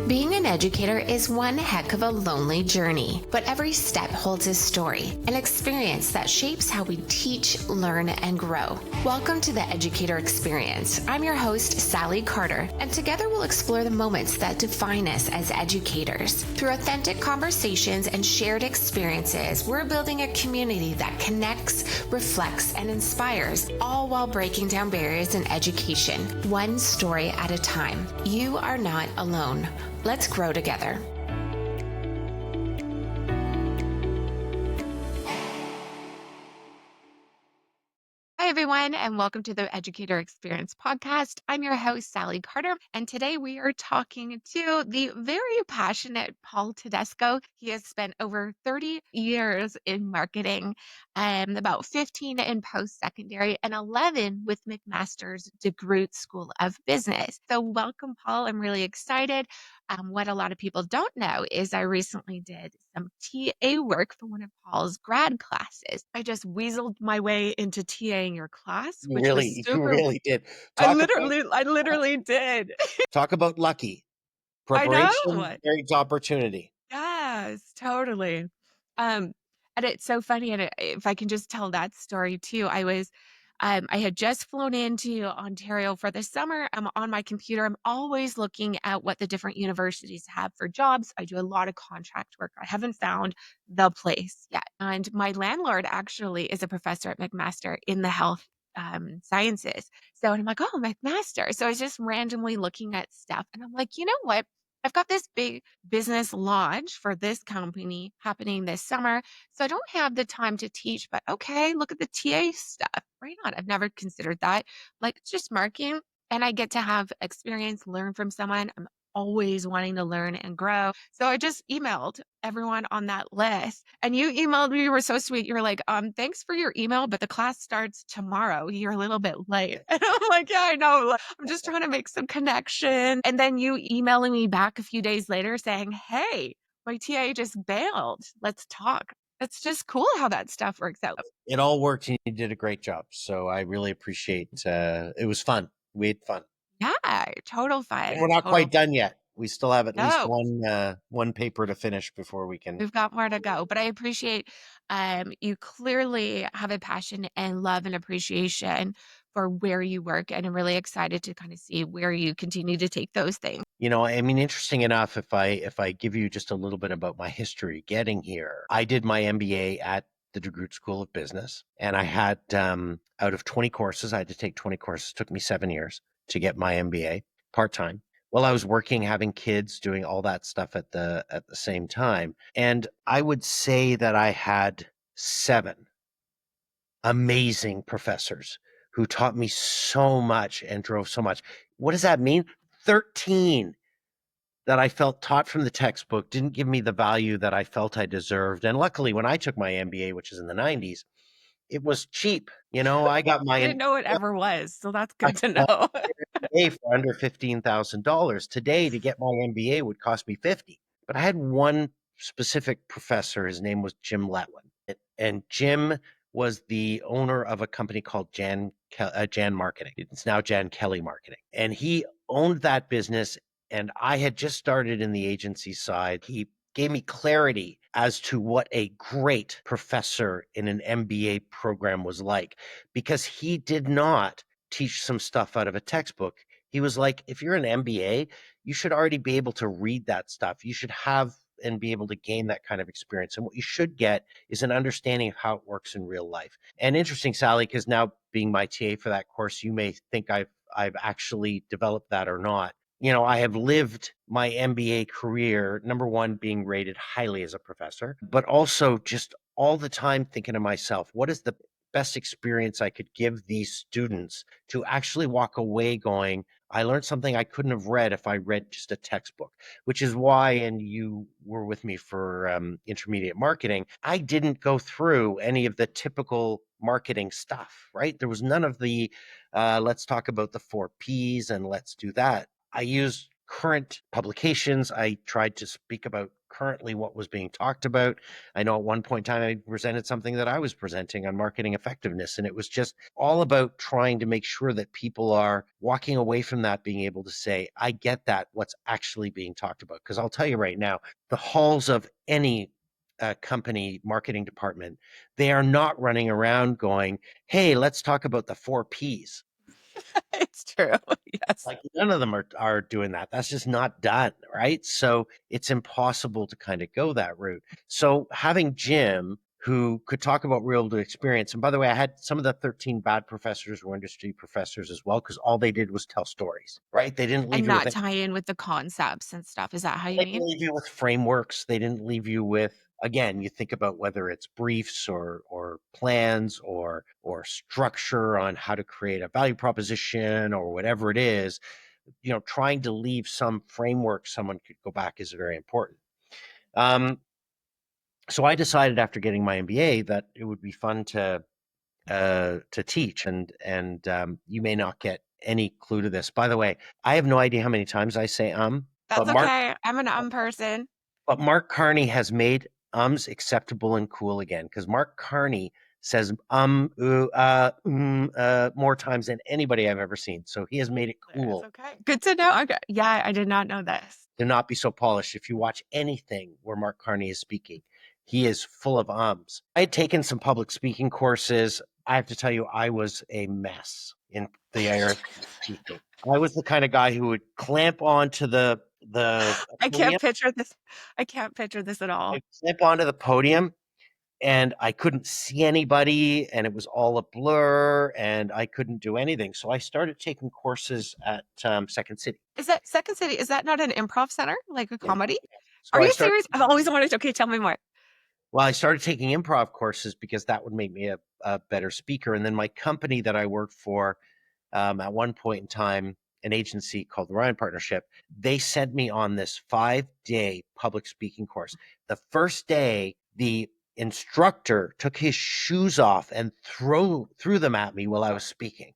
Being an educator is one heck of a lonely journey, but every step holds a story, an experience that shapes how we teach, learn, and grow. Welcome to the Educator Experience. I'm your host, Sally Carter, and together we'll explore the moments that define us as educators. Through authentic conversations and shared experiences, we're building a community that connects, reflects, and inspires, all while breaking down barriers in education, one story at a time. You are not alone. Let's grow together. Hi, everyone, and welcome to the Educator Experience podcast. I'm your host, Sally Carter, and today we are talking to the very passionate Paul Tedesco. He has spent over 30 years in marketing, about 15 in post-secondary, and 11 with McMaster's DeGroote School of Business. So welcome, Paul. I'm really excited. What a lot of people don't know is I recently did some TA work for one of Paul's grad classes. I just weaseled my way into TAing your class, You which was really, you super. really did. I Talk about literally did. talk about lucky. I Preparation know. creates opportunity. Yes, totally. Um, and it's so funny. And if I can just tell that story too, I had just flown into Ontario for the summer. I'm on my computer. I'm always looking at what the different universities have for jobs. I do a lot of contract work. I haven't found the place yet. And my landlord actually is a professor at McMaster in the health sciences. So I'm like, oh, McMaster. So I was just randomly looking at stuff. And I'm like, you know what? I've got this big business launch for this company happening this summer. So I don't have the time to teach, but okay, look at the TA stuff. Right on. I've never considered that. Like it's just marketing and I get to have experience, learn from someone. I'm always wanting to learn and grow. So I just emailed everyone on that list. And you emailed me, you were so sweet. You were like, thanks for your email, but the class starts tomorrow. You're a little bit late. And I'm like, yeah, I know. Like, I'm just trying to make some connection. And then you emailing me back a few days later saying, hey, my TA just bailed. Let's talk. It's just cool how that stuff works out. It all worked, and you did a great job. So I really appreciate. It was fun. We had fun, Yeah, total and fun. we're not Total quite fun. done yet. We still have at least No, one paper to finish before we can. we've got more to go. But I appreciate you clearly have a passion and love and appreciation for where you work. And I'm really excited to kind of see where you continue to take those things. I mean, interesting enough, if I give you just a little bit about my history getting here, I did my MBA at the DeGroote School of Business, and I had out of 20 courses, I had to take 20 courses. It took me 7 years to get my MBA part-time. While I was working, having kids, doing all that stuff at the same time, and I would say that I had 7 amazing professors who taught me so much and drove so much. What does that mean? 13 that I felt taught from the textbook didn't give me the value that I felt I deserved. And luckily, when I took my MBA, which is in the 90s, it was cheap. I got I didn't know it ever was. So that's good to know. MBA for under $15,000. Today, to get my MBA would cost me 50. But I had one specific professor. His name was Jim Letwin. And Jim was the owner of a company called Jan Marketing. It's now Jan Kelly Marketing. And he owned that business. And I had just started in the agency side. He gave me clarity as to what a great professor in an MBA program was like, because he did not teach some stuff out of a textbook. He was like, if you're an MBA, you should already be able to read that stuff. You should have and be able to gain that kind of experience. And what you should get is an understanding of how it works in real life. And interesting, Sally, because now being my TA for that course, you may think I've actually developed that or not. I have lived my MBA career, number one, being rated highly as a professor, but also just all the time thinking to myself, what is the best experience I could give these students to actually walk away going, I learned something I couldn't have read if I read just a textbook, which is why, and you were with me for intermediate marketing, I didn't go through any of the typical marketing stuff, right? There was none of the, let's talk about the 4 Ps and let's do that. I used current publications. I tried to speak about currently what was being talked about. I know at one point in time I presented something that I was presenting on marketing effectiveness, and it was just all about trying to make sure that people are walking away from that being able to say, I get that, what's actually being talked about. Because I'll tell you right now, the halls of any company marketing department, they are not running around going, hey, let's talk about the 4 Ps. It's true. Yes. Like none of them are doing that. That's just not done, right? So it's impossible to kind of go that route. So having Jim who could talk about real world experience, and by the way, I had some of the 13 bad professors were industry professors as well, because all they did was tell stories, right? They didn't leave And you with not it. tie in with the concepts and stuff. Is that how you They didn't mean? leave you with frameworks. They didn't leave you with, again, you think about whether it's briefs or plans or structure on how to create a value proposition or whatever it is, trying to leave some framework someone could go back is very important. Um, so I decided after getting my MBA that it would be fun to teach, and you may not get any clue to this. By the way, I have no idea how many times I say That's but Mark okay. I'm an person. but Mark Carney has made ums acceptable and cool again, because Mark Carney says more times than anybody I've ever seen. So he has made it It's cool okay. Good to know. Okay. Yeah, I did not know this. to not be so polished. If you watch anything where Mark Carney is speaking, he is full of ums. I had taken some public speaking courses. I have to tell you, I was a mess in the area of speaking. I was the kind of guy who would clamp onto the I podium. can't picture this. I can't picture this at all. I'd clamp onto the podium and I couldn't see anybody and it was all a blur and I couldn't do anything. So I started taking courses at Second City. Is that Second City? Is that not an improv center, like a Yeah. comedy? So Are I you started serious? I've always wanted to. Okay, tell me more. well, I started taking improv courses because that would make me a better speaker. And then my company that I worked for at one point in time, an agency called the Ryan Partnership, they sent me on this 5-day public speaking course. The first day, the instructor took his shoes off and threw them at me while I was speaking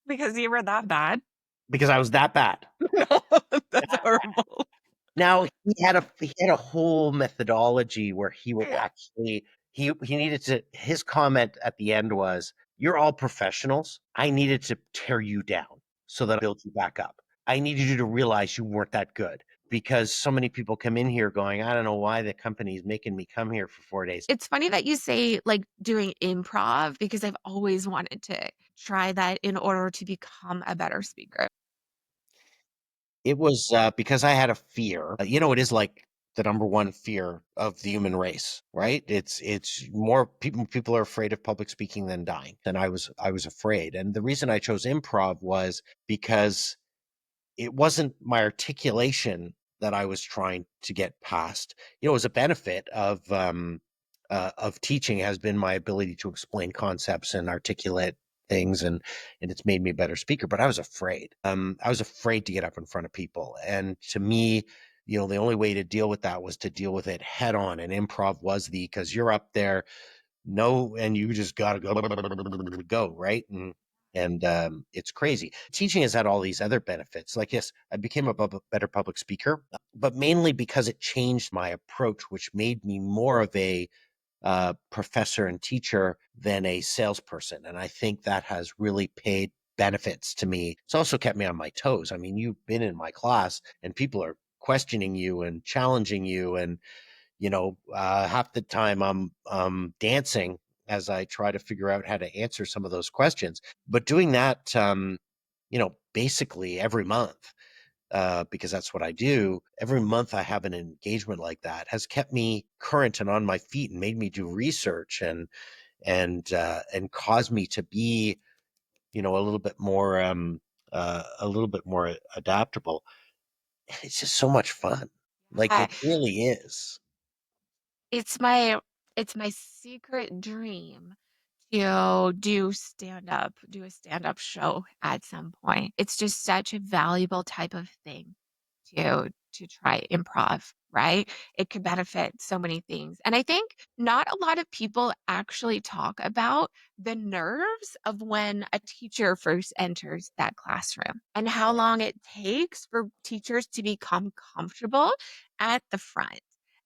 Because you were that bad? because I was that bad. No, that's horrible. Now he had a whole methodology where he would Yeah. actually he needed to his comment at the end was, "You're all professionals. I needed to tear you down so that I build you back up. I needed you to realize you weren't that good because so many people come in here going, I don't know why the company is making me come here for 4 days." It's funny that you say like doing improv because I've always wanted to try that in order to become a better speaker. It was because I had a fear. It is like the number one fear of the human race, right? It's more people are afraid of public speaking than dying. And I was afraid. And the reason I chose improv was because it wasn't my articulation that I was trying to get past. It was a benefit of teaching has been my ability to explain concepts and articulate things, and it's made me a better speaker. But I was afraid. I was afraid to get up in front of people, and to me, the only way to deal with that was to deal with it head on. And improv was because you're up there, no, and you just gotta go right, and it's crazy. Teaching has had all these other benefits. Like, yes, I became a better public speaker, but mainly because it changed my approach, which made me more of a professor and teacher than a salesperson. And I think that has really paid benefits to me. It's also kept me on my toes. I mean, you've been in my class and people are questioning you and challenging you. And, half the time I'm dancing as I try to figure out how to answer some of those questions. But doing that, basically every month, because that's what I do. Every month I have an engagement like that has kept me current and on my feet and made me do research and caused me to be, a little bit more adaptable. It's just so much fun. Like Uh, it really is. it's my it's my secret dream to do a stand-up show at some point. It's just such a valuable type of thing to try improv, right? It could benefit so many things. And I think not a lot of people actually talk about the nerves of when a teacher first enters that classroom and how long it takes for teachers to become comfortable at the front.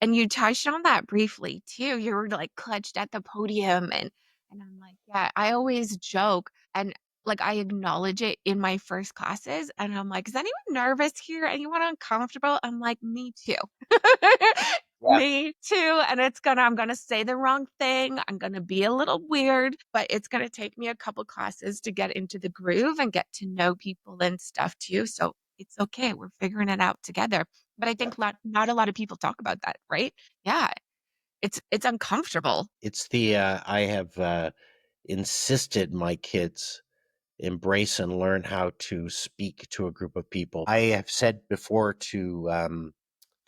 And you touched on that briefly too. You were like clutched at the podium and I'm like, yeah, I always joke and like I acknowledge it in my first classes and I'm like, is anyone nervous here? Anyone uncomfortable? I'm like, me too. Yeah. Me too. And I'm gonna say the wrong thing. I'm gonna be a little weird, but it's gonna take me a couple classes to get into the groove and get to know people and stuff too. So it's okay. We're figuring it out together. But I think not a lot of people talk about that, right? Yeah. It's uncomfortable. It's I have insisted my kids embrace and learn how to speak to a group of people. I have said before to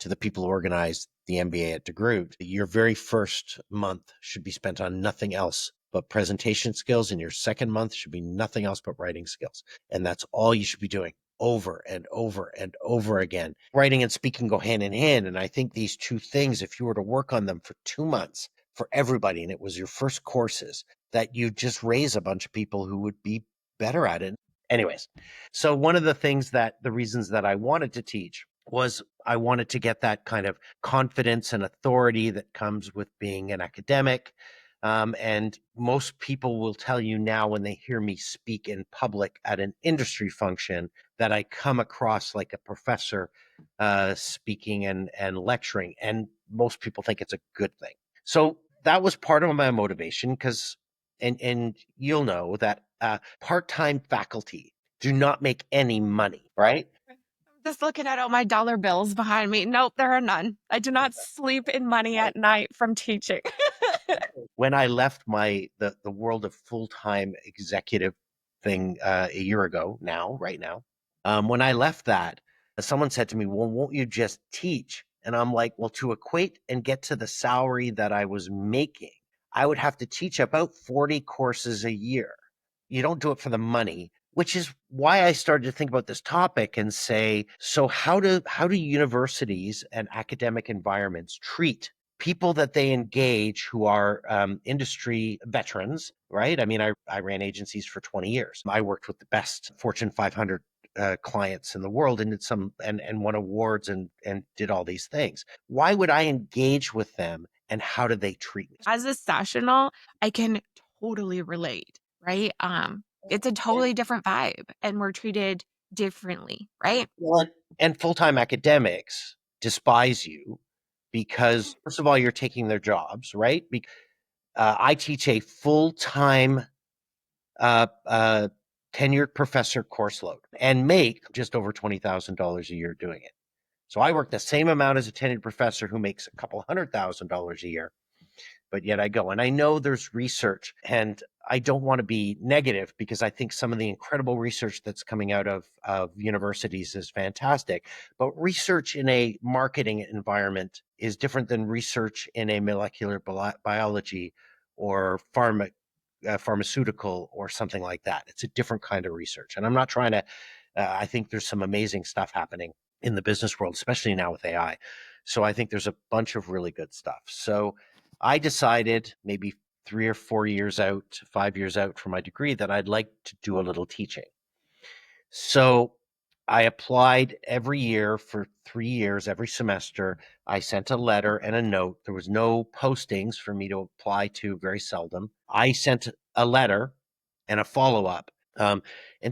the people who organize the MBA at DeGroote, your very first month should be spent on nothing else but presentation skills, and your second month should be nothing else but writing skills. And that's all you should be doing over and over and over again. Writing and speaking go hand in hand. And I think these two things, if you were to work on them for 2 months for everybody, and it was your first courses, that you just raise a bunch of people who would be better at it. Anyways, so one of the reasons that I wanted to teach was I wanted to get that kind of confidence and authority that comes with being an academic. And most people will tell you now when they hear me speak in public at an industry function that I come across like a professor speaking and lecturing. And most people think it's a good thing. So that was part of my motivation because, and you'll know that part-time faculty do not make any money, right? I'm just looking at all my dollar bills behind me. Nope, there are none. I do not sleep in money at night from teaching. When I left the world of full-time executive thing a year ago now, right now, when I left that, someone said to me, "Well, won't you just teach?" And I'm like, "Well, to equate and get to the salary that I was making, I would have to teach about 40 courses a year. You don't do it for the money." Which is why I started to think about this topic and say, so how do universities and academic environments treat people that they engage who are industry veterans, right? I mean, I ran agencies for 20 years. I worked with the best Fortune 500 clients in the world and did and won awards and did all these things. Why would I engage with them and how do they treat me? As a sessional, I can totally relate, right? It's a And, totally different vibe and we're treated differently, right? well, and full-time academics despise you because first of all, you're taking their jobs, right? I teach a full-time uh, uh, tenured professor course load and make just over $20,000 a year doing it. So I work the same amount as a tenured professor who makes a couple $100,000 a year, but yet I go. And I know there's research, and I don't want to be negative because I think some of the incredible research that's coming out of universities is fantastic. But research in a marketing environment is different than research in a molecular biology or pharmaceutical or something like that. It's a different kind of research. And I'm not trying to, I think there's some amazing stuff happening in the business world, especially now with AI. So I think there's a bunch of really good stuff. So I decided maybe 3 or 4 years out, 5 years out from my degree that I'd like to do a little teaching. So I applied every year for 3 years, every semester. I sent a letter and a note. There was no postings for me to apply to, very seldom. I sent a letter and a follow up. And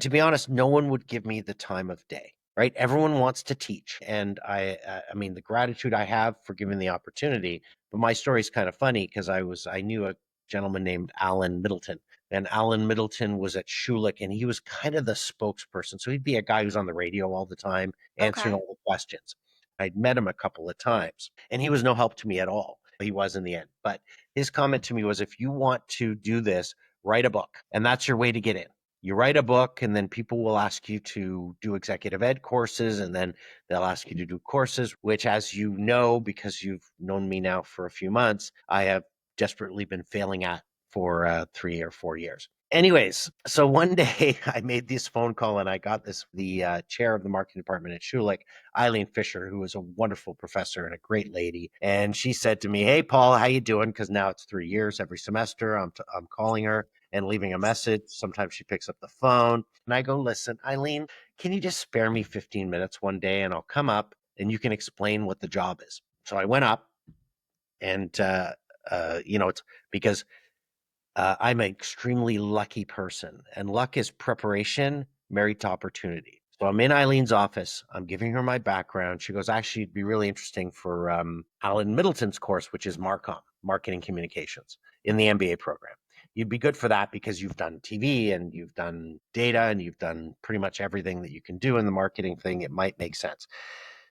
to be honest, no one would give me the time of day. Right? Everyone wants to teach, and I mean, the gratitude I have for giving the opportunity. But my story is kind of funny because I knew a gentleman named Alan Middleton, and Alan Middleton was at Schulich, and he was kind of the spokesperson. So he'd be a guy who's on the radio all the time, answering Okay. all the questions. I'd met him a couple of times, and he was no help to me at all. He was in the end. But his comment to me was, if you want to do this, write a book. And that's your way to get in. You write a book, and then people will ask you to do executive ed courses, and then they'll ask you to do courses, which, as you know, because you've known me now for a few months, I have desperately been failing at for 3 or 4 years. Anyways, so one day I made this phone call and I got the chair of the marketing department at Schulich, Eileen Fisher, who was a wonderful professor and a great lady. And she said to me, "Hey, Paul, how you doing?" Because now it's 3 years every semester. I'm calling her and leaving a message. Sometimes she picks up the phone and I go, "Listen, Eileen, can you just spare me 15 minutes one day and I'll come up and you can explain what the job is." So I went up And, it's because I'm an extremely lucky person, and luck is preparation married to opportunity. So I'm in Eileen's office. I'm giving her my background. She goes, actually, it'd be really interesting for Alan Middleton's course, which is Marcom, Marketing Communications, in the MBA program. You'd be good for that because you've done TV and you've done data and you've done pretty much everything that you can do in the marketing thing. It might make sense.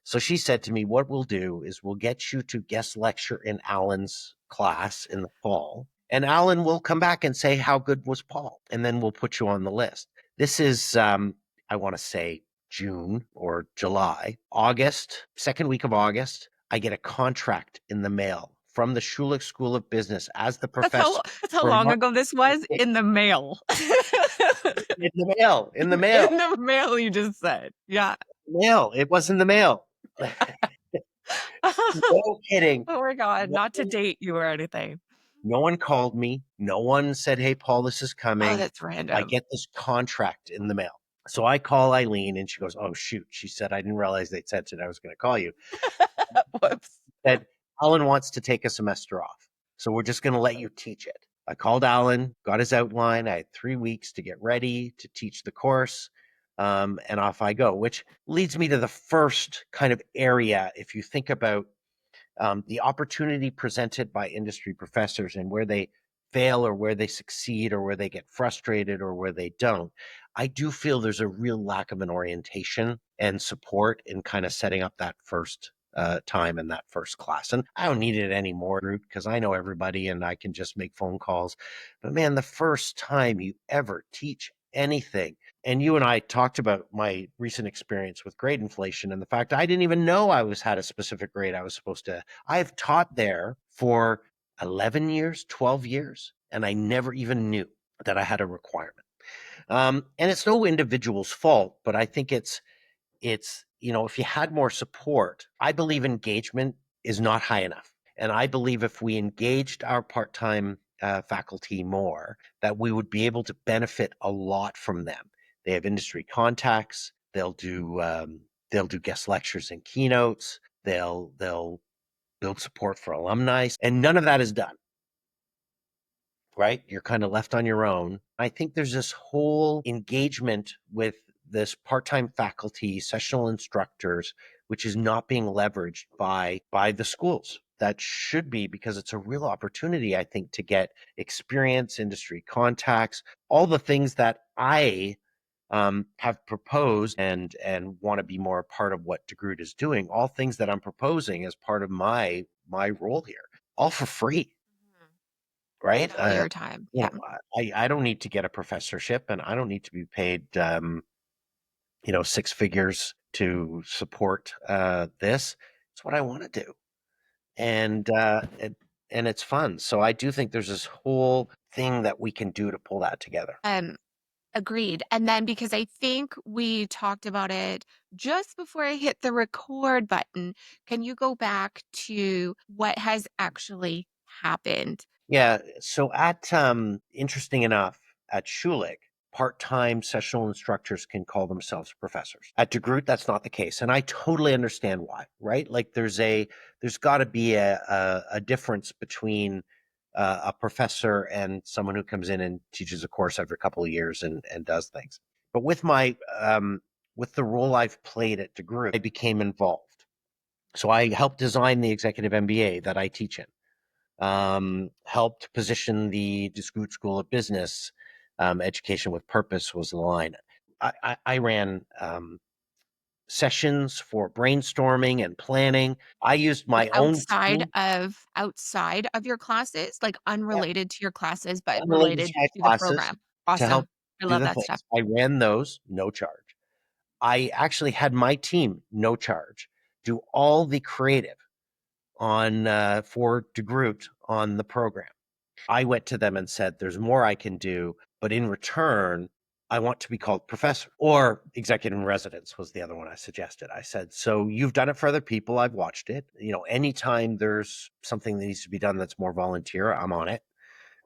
So she said to me, what we'll do is we'll get you to guest lecture in Alan's class in the fall. And Alan will come back and say, how good was Paul? And then we'll put you on the list. This is, I want to say June or July, August, second week of August. I get a contract in the mail from the Schulich School of Business as the professor That's how for long ago this was? In the mail. in the mail, in the In mail, the mail, you just said. Yeah. mail. It was in the mail. No kidding. Oh my god, No not to date you or anything. No one called me. No one said, hey, Paul, this is Oh, coming. that's I random. get this contract in the mail. So I call Eileen and she goes, oh, shoot. She said, I didn't realize they'd sent it. I was going to call you. Whoops. Said, Alan wants to take a semester off. So we're just going to let you teach it. I called Alan, got his outline. I had 3 weeks to get ready to teach the course. And off I go, which leads me to the first kind of area. If you think about the opportunity presented by industry professors and where they fail or where they succeed or where they get frustrated or where they don't, I do feel there's a real lack of an orientation and support in kind of setting up that first time in that first class. And I don't need it anymore because I know everybody and I can just make phone calls. But man, the first time you ever teach anything, and you and I talked about my recent experience with grade inflation and the fact I didn't even know I was had a specific grade I was supposed to. I've taught there for 11 years, 12 years, and I never even knew that I had a requirement. And it's no individual's fault, but I think it's if you had more support, I believe engagement is not high enough. And I believe if we engaged our part-time faculty more, that we would be able to benefit a lot from them. They have industry contacts. They'll do guest lectures and keynotes. They'll build support for alumni, and none of that is done. Right? You're kind of left on your own. I think there's this whole engagement with this part-time faculty, sessional instructors, which is not being leveraged by the schools. That should be, because it's a real opportunity, I think, to get experience, industry contacts, all the things that I have proposed and want to be more a part of what DeGroote is doing. All things that I'm proposing as part of my role here, all for free, Mhm. right? And all your time. You Yeah. know, I don't need to get a professorship, and I don't need to be paid, 6 figures to support this. It's what I want to do, and and it's fun. So I do think there's this whole thing that we can do to pull that together. Um, Agreed. And then because I think we talked about it just before I hit the record button, can you go back to what has actually happened? Yeah. So at interesting enough, at Schulich, part-time sessional instructors can call themselves professors. At DeGroote, that's not the case, and I totally understand why. Right? Like there's got to be a difference between a professor and someone who comes in and teaches a course every couple of years and does things. But with the role I've played at DeGroote, I became involved. So I helped design the executive MBA that I teach in, helped position the DeGroote School of Business. Education with Purpose was the line. I ran sessions for brainstorming and planning. I used Like my own tool, outside of your classes, like unrelated to your classes, but unrelated to related my to the classes, program. to Awesome. help I do love the that stuff. things. I ran those, no charge. I actually had my team, no charge, do all the creative on for DeGroote on the program. I went to them and said, there's more I can do, but in return, I want to be called professor, or executive in residence was the other one I suggested. I said, so you've done it for other people. I've watched it. Anytime there's something that needs to be done that's more volunteer, I'm on it.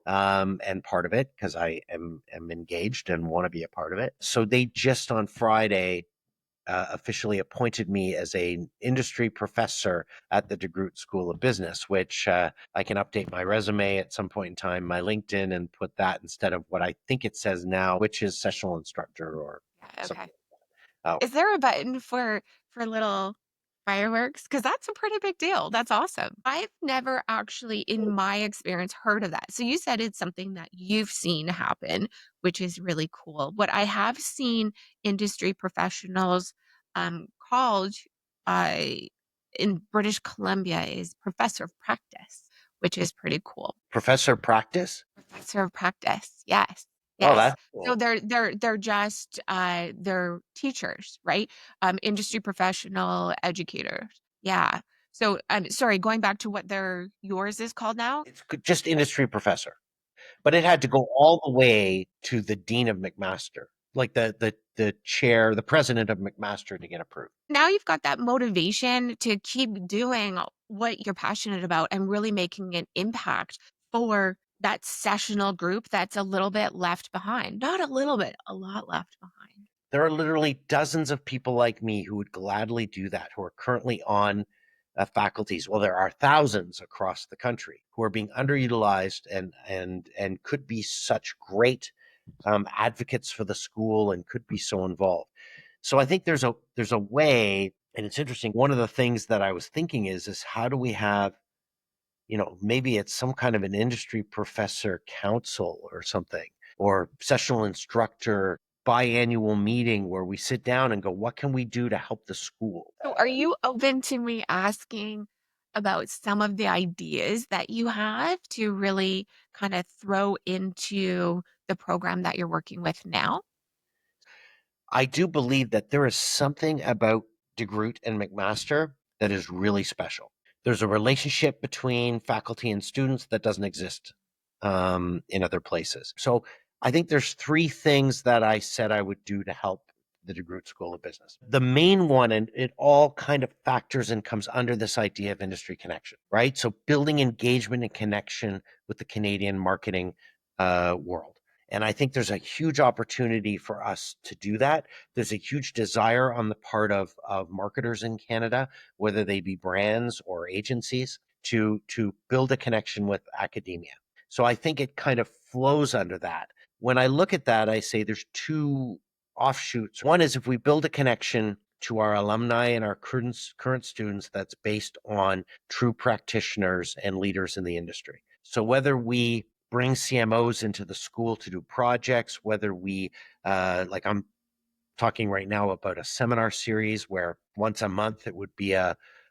And part of it because I am engaged and want to be a part of it. So they just on Friday officially appointed me as an industry professor at the DeGroote School of Business, which I can update my resume at some point in time, my LinkedIn, and put that instead of what I think it says now, which is sessional instructor or Yeah, okay. something. Oh, Is there a button for little fireworks? Because that's a pretty big deal. That's awesome. I've never actually, in my experience, heard of that. So you said it's something that you've seen happen, which is really cool. What I have seen industry professionals called uh, in British Columbia is professor of practice, which is pretty cool. professor practice? Professor of practice. Yes. Oh, Yes. that's So cool. they're just they're teachers, right? Industry professional educators. Yeah. So sorry, going back to what their yours is called now. It's just industry professor, but it had to go all the way to the dean of McMaster, like the chair, the president of McMaster to get approved. Now you've got that motivation to keep doing what you're passionate about and really making an impact for that sessional group that's a little bit left behind. Not a little bit, a lot left behind. There are literally dozens of people like me who would gladly do that, who are currently on faculties. Well, there are thousands across the country who are being underutilized and could be such great advocates for the school and could be so involved. So I think there's a way, and it's interesting. One of the things that I was thinking is how do we have, maybe it's some kind of an industry professor council or something, or sessional instructor biannual meeting where we sit down and go, what can we do to help the school? So are you open to me asking about some of the ideas that you have to really kind of throw into the program that you're working with now? I do believe that there is something about DeGroote and McMaster that is really special. There's a relationship between faculty and students that doesn't exist in other places. So I think there's three things that I said I would do to help the DeGroote School of Business. The main one, and it all kind of factors and comes under this idea of industry connection, right? So building engagement and connection with the Canadian marketing world. And I think there's a huge opportunity for us to do that. There's a huge desire on the part of marketers in Canada, whether they be brands or agencies, to build a connection with academia. So I think it kind of flows under that. When I look at that, I say there's two offshoots. One is if we build a connection to our alumni and our current students that's based on true practitioners and leaders in the industry. So whether we bring CMOs into the school to do projects, whether we, like I'm talking right now about a seminar series where once a month it would be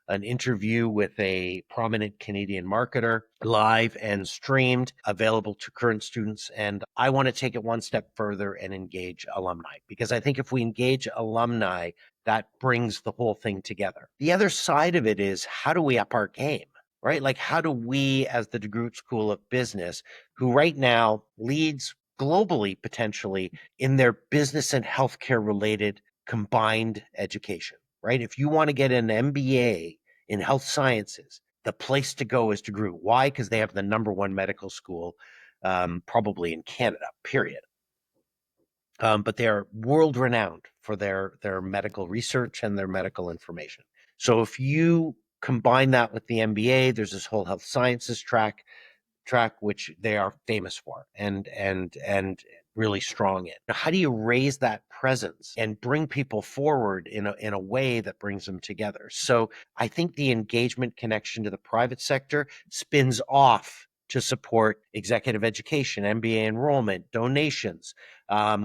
an interview with a prominent Canadian marketer, live and streamed, available to current students. And I want to take it one step further and engage alumni, because I think if we engage alumni, that brings the whole thing together. The other side of it is, how do we up our game? Right? Like, how do we, as the DeGroote School of Business, who right now leads globally potentially in their business and healthcare related combined education, right? If you want to get an MBA in health sciences, the place to go is DeGroote. Why? Because they have the number one medical school, probably in Canada, period. But they are world renowned for their medical research and their medical information. So if you combine that with the MBA, there's this whole health sciences track which they are famous for and really strong in. How do you raise that presence and bring people forward in a way that brings them together? So I think the engagement connection to the private sector spins off to support executive education, MBA enrollment, donations,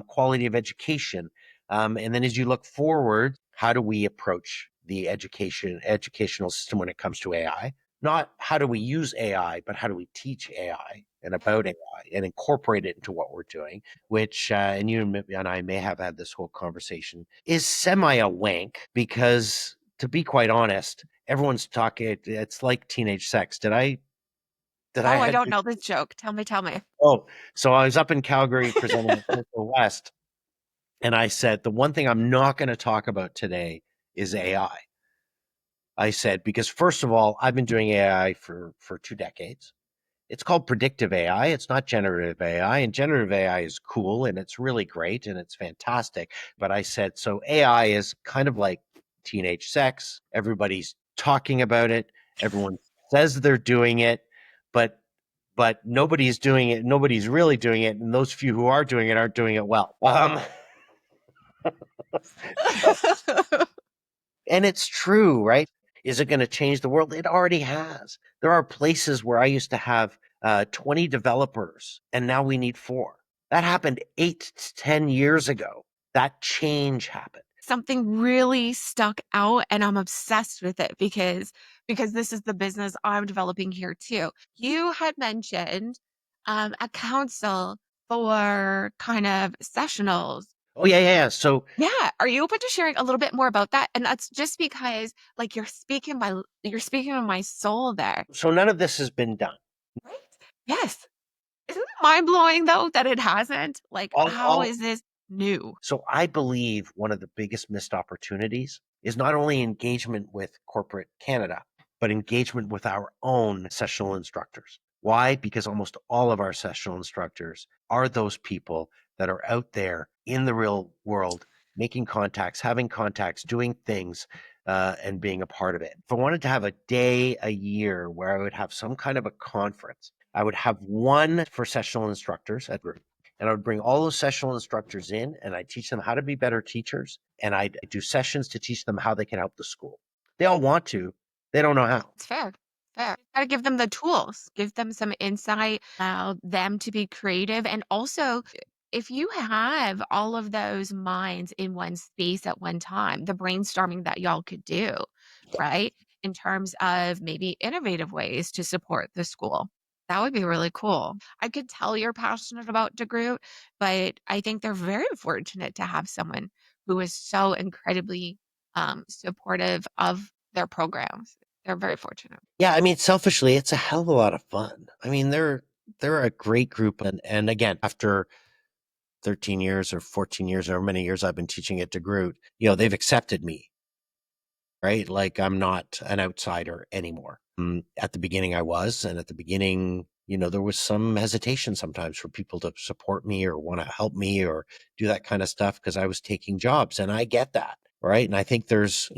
quality of education. And then as you look forward, how do we approach the educational system when it comes to AI? Not how do we use AI, but how do we teach AI and about AI and incorporate it into what we're doing, which, and you and I may have had this whole conversation, is semi a wank because, to be quite honest, everyone's talking, it's like teenage sex. Did I Oh, I had don't this? know this joke. Tell me, tell me. Oh, so I was up in Calgary presenting at Coastal West, and I said, the one thing I'm not going to talk about today is AI. I said, because first of all, I've been doing AI for 2 decades. It's called predictive AI. It's not generative AI. And generative AI is cool and it's really great and it's fantastic. But I said, so AI is kind of like teenage sex. Everybody's talking about it. Everyone says they're doing it, but nobody's doing it. Nobody's really doing it. And those few who are doing it aren't doing it well. So, and it's true, right? Is it going to change the world? It already has. There are places where I used to have 20 developers, and now we need four. That happened 8 to 10 years ago. That change happened. Something really stuck out and I'm obsessed with it because this is the business I'm developing here too. You had mentioned a council for kind of sessionals. Oh, yeah, yeah, yeah. So, Yeah, are you open to sharing a little bit more about that? And that's just because like you're speaking of my soul there. none of this has been done. Right? Yes. Isn't it mind blowing though that it hasn't? Like, how All is this new? So I believe one of the biggest missed opportunities is not only engagement with corporate Canada, but engagement with our own sessional instructors. Why? Because almost all of our sessional instructors are those people that are out there in the real world, making contacts, having contacts, doing things, and being a part of it. If I wanted to have a day a year where I would have some kind of a conference, I would have one for sessional instructors at group, and I would bring all those sessional instructors in and I teach them how to be better teachers. And I do sessions to teach them how they can help the school. They all want to, they don't know how. It's fair. Fair. Gotta give them the tools, give them some insight, allow them to be creative. And also, if you have all of those minds in one space at one time, the brainstorming that y'all could do, right? In terms of maybe innovative ways to support the school. That would be really cool. I could tell you're passionate about DeGroote, but I think they're very fortunate to have someone who is so incredibly supportive of their programs. They're very fortunate. Yeah, I mean, selfishly, it's a hell of a lot of fun. I mean, they're a great group. And again, after 13 years or 14 years or many years I've been teaching at DeGroote, they've accepted me, right? Like I'm not an outsider anymore. At the beginning, I was, and at the beginning, there was some hesitation sometimes for people to support me or want to help me or do that kind of stuff because I was taking jobs, and I get that, right? And I think there's,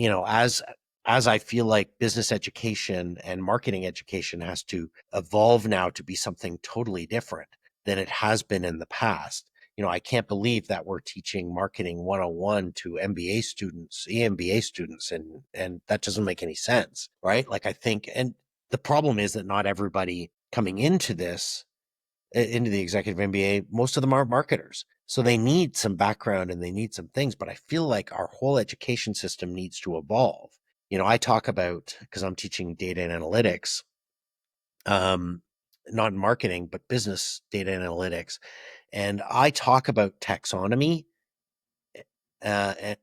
as I feel like business education and marketing education has to evolve now to be something totally different than it has been in the past. I can't believe that we're teaching marketing 101 to MBA students, EMBA students, and that doesn't make any sense, right? Like I think, and the problem is that not everybody coming into this, into the executive MBA, most of them are marketers. So they need some background and they need some things, but I feel like our whole education system needs to evolve. I talk about, because I'm teaching data and analytics, not in marketing, but business data and analytics. And I talk about taxonomy,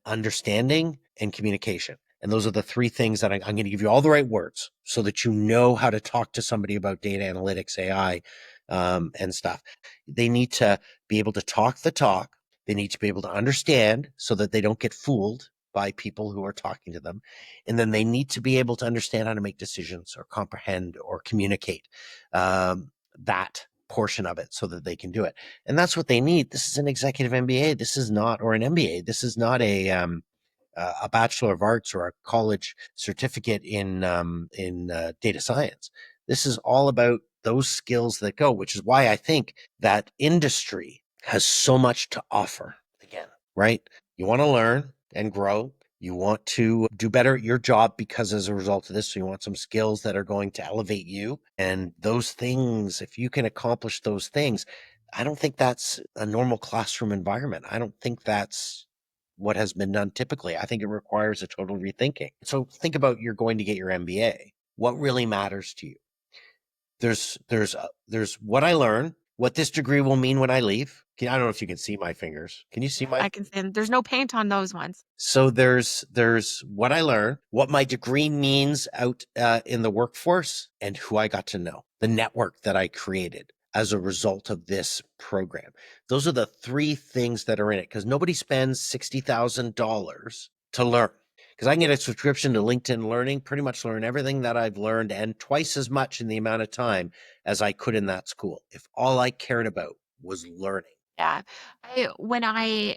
understanding, and communication. And those are the three things that I'm going to give you all the right words so that you know how to talk to somebody about data analytics, AI, and stuff. They need to be able to talk the talk. They need to be able to understand so that they don't get fooled by people who are talking to them. And then they need to be able to understand how to make decisions or comprehend or communicate that portion of it so that they can do it. And that's what they need. This is an executive MBA. This is not, or an MBA. This is not a Bachelor of Arts or a college certificate in data science. This is all about those skills that go, which is why I think that industry has so much to offer. Again, right? You want to learn and grow. You want to do better at your job because as a result of this, so you want some skills that are going to elevate you. And those things, if you can accomplish those things, I don't think that's a normal classroom environment. I don't think that's what has been done typically. I think it requires a total rethinking. So think about you're going to get your MBA. What really matters to you? There's what I learn, what this degree will mean when I leave. I don't know if you can see my fingers. Can you see my? I can see there's no paint on those ones. So there's what I learned, what my degree means out in the workforce, and who I got to know, the network that I created as a result of this program. Those are the three things that are in it because nobody spends $60,000 to learn. because I can get a subscription to LinkedIn Learning, pretty much learn everything that I've learned and twice as much in the amount of time as I could in that school, if all I cared about was learning. Yeah. When I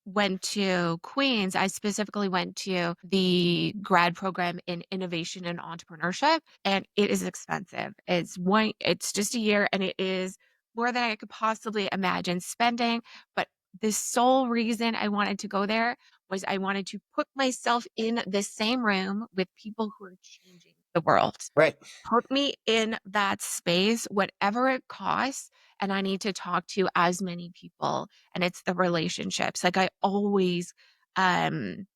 went to Queens, I specifically went to the grad program in innovation and entrepreneurship, and it is expensive. It's just a year and it is more than I could possibly imagine spending. But the sole reason I wanted to go there was I wanted to put myself in the same room with people who are changing the world. Right. Put me in that space, whatever it costs, and I need to talk to as many people, and it's the relationships. Like, I always, um,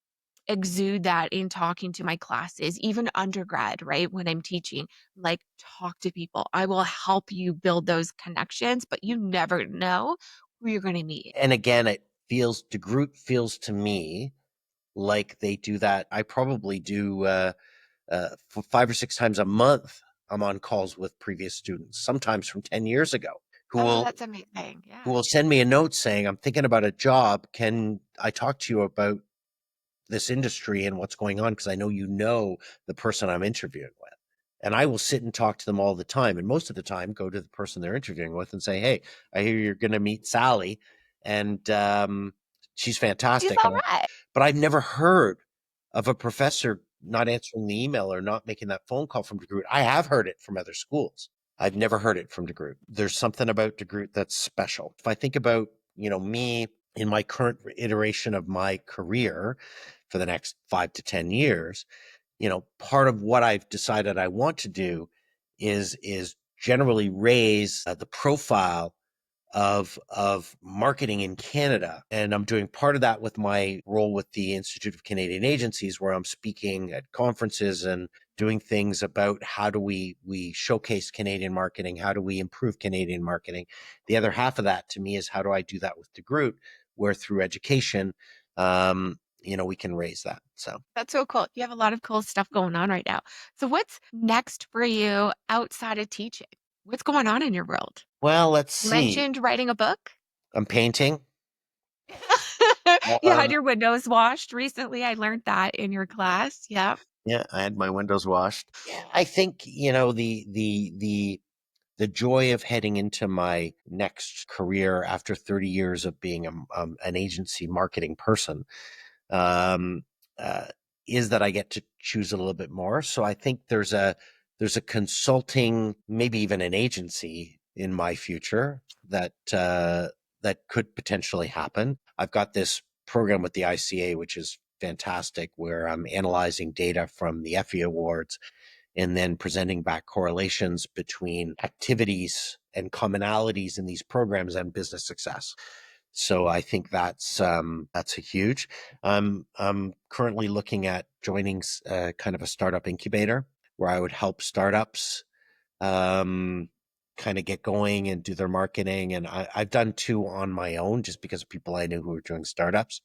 exude that in talking to my classes, even undergrad, right? When I'm teaching, like, talk to people. I will help you build those connections, but you never know who you're gonna meet. And again, DeGroote feels to me like they do that. I probably do for 5 or 6 times a month. I'm on calls with previous students, sometimes from 10 years ago, who Oh, will that's amazing. who Yeah. will send me a note saying, I'm thinking about a job. Can I talk to you about this industry and what's going on? Because I know the person I'm interviewing with. And I will sit and talk to them all the time. And most of the time, go to the person they're interviewing with and say, hey, I hear you're going to meet Sally. And she's She's fantastic. alright. But I've never heard of a professor not answering the email or not making that phone call from DeGroote. I have heard it from other schools. I've never heard it from DeGroote. There's something about DeGroote that's special. If I think about, me in my current iteration of my career for the next 5 to 10 years, part of what I've decided I want to do is generally raise the profile of marketing in Canada. And I'm doing part of that with my role with the Institute of Canadian Agencies, where I'm speaking at conferences and doing things about how do we showcase Canadian marketing, how do we improve Canadian marketing. The other half of that to me is how do I do that with DeGroote, where through education, we can raise that. So, That's so cool. You have a lot of cool stuff going on right now. So what's next for you outside of teaching? What's going on in your world? well, let's You see. mentioned writing a book. I'm painting. You had Uh, your windows washed recently. I learned that in your class. Yeah. yeah, I had my windows washed. Yeah, I think the joy of heading into my next career after 30 years of being an agency marketing person, um, uh, is that I get to choose a little bit more. So I think there's a consulting, maybe even an agency in my future that could potentially happen. I've got this program with the ICA, which is fantastic, where I'm analyzing data from the Effie Awards and then presenting back correlations between activities and commonalities in these programs and business success. So I think that's a huge. I'm currently looking at joining kind of a startup incubator where I would help startups um, kind of get going and do their marketing. And I've done two on my own just because of people I knew who were doing startups.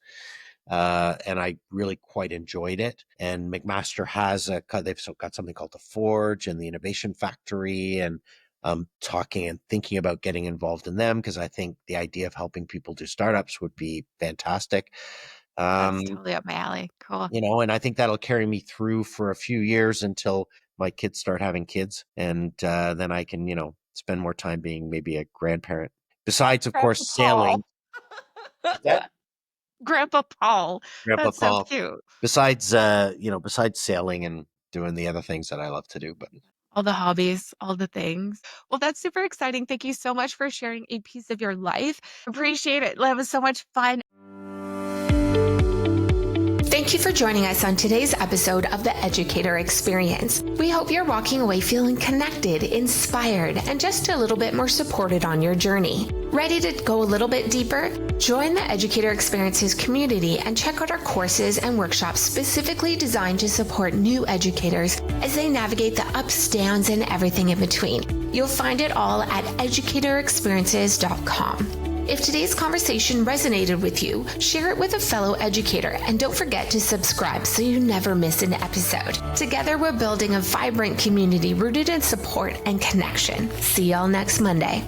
And I really quite enjoyed it. And McMaster they've got something called the Forge and the Innovation Factory, and talking and thinking about getting involved in them because I think the idea of helping people do startups would be fantastic. That's Um, totally up my alley. Cool. and I think that'll carry me through for a few years until my kids start having kids, and then I can, spend more time being maybe a grandparent. Besides, of Grandpa course, sailing. Paul. That Grandpa Paul. Grandpa That's so Paul. cute. Besides sailing and doing the other things that I love to do, but All the hobbies, all the things. Well, that's super exciting. Thank you so much for sharing a piece of your life. Appreciate it. That was so much fun. Thank you for joining us on today's episode of the Educator Experience. We hope you're walking away feeling connected, inspired, and just a little bit more supported on your journey. Ready to go a little bit deeper? Join the Educator Experiences community and check out our courses and workshops specifically designed to support new educators as they navigate the ups, downs, and everything in between. You'll find it all at educatorexperiences.com. If today's conversation resonated with you, share it with a fellow educator and don't forget to subscribe so you never miss an episode. Together, we're building a vibrant community rooted in support and connection. See y'all next Monday.